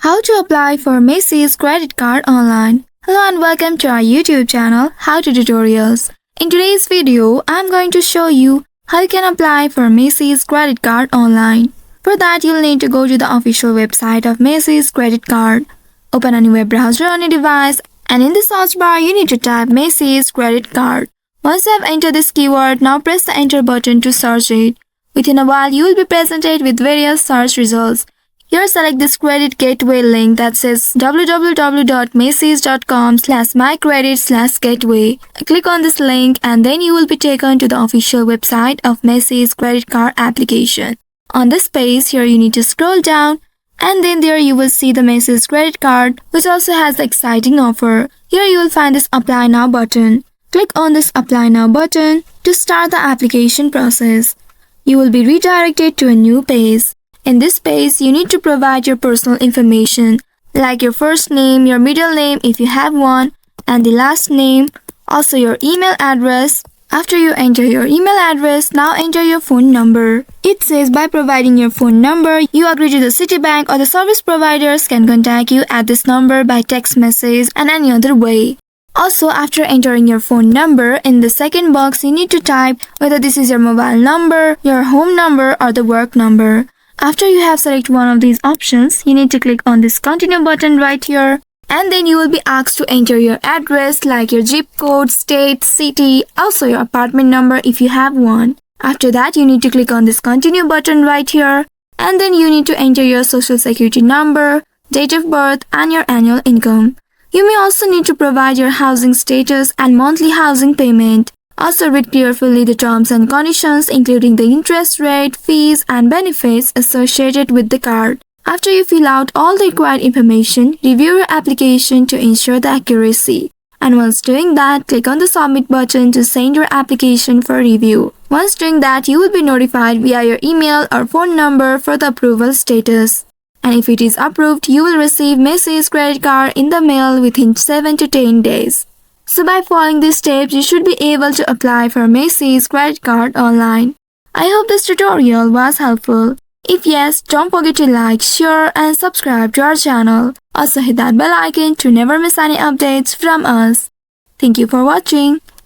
How to apply for Macy's credit card online. Hello and welcome to our YouTube channel, How to Tutorials. In today's video, I'm going to show you how you can apply for Macy's credit card online. For that, you'll need to go to the official website of Macy's credit card. Open a new web browser on your device and in the search bar, you need to type Macy's credit card. Once you have entered this keyword, now press the enter button to search it. Within a while, you will be presented with various search results. Here select this credit gateway link that says www.macys.com/mycredit/gateway. Click on this link and then you will be taken to the official website of Macy's credit card application. On this page, here you need to scroll down and then there you will see the Macy's credit card, which also has the exciting offer. Here you will find this apply now button. Click on this apply now button to start the application process. You will be redirected to a new page. In this page, you need to provide your personal information like your first name, your middle name if you have one, and the last name, also your email address. After you enter your email address, now enter your phone number. It says by providing your phone number, you agree to the Citibank or the service providers can contact you at this number by text message and any other way. Also, after entering your phone number, in the second box, you need to type whether this is your mobile number, your home number, or the work number. After you have selected one of these options, you need to click on this continue button right here. And then you will be asked to enter your address like your zip code, state, city, also your apartment number if you have one. After that, you need to click on this continue button right here. And then you need to enter your social security number, date of birth, and your annual income. You may also need to provide your housing status and monthly housing payment. Also read carefully the terms and conditions including the interest rate, fees, and benefits associated with the card. After you fill out all the required information, review your application to ensure the accuracy. And once doing that, click on the submit button to send your application for review. Once doing that, you will be notified via your email or phone number for the approval status. And if it is approved, you will receive Macy's credit card in the mail within 7 to 10 days. So by following these steps, you should be able to apply for Macy's credit card online. I hope this tutorial was helpful. If yes, don't forget to like, share and subscribe to our channel. Also hit that bell icon to never miss any updates from us. Thank you for watching.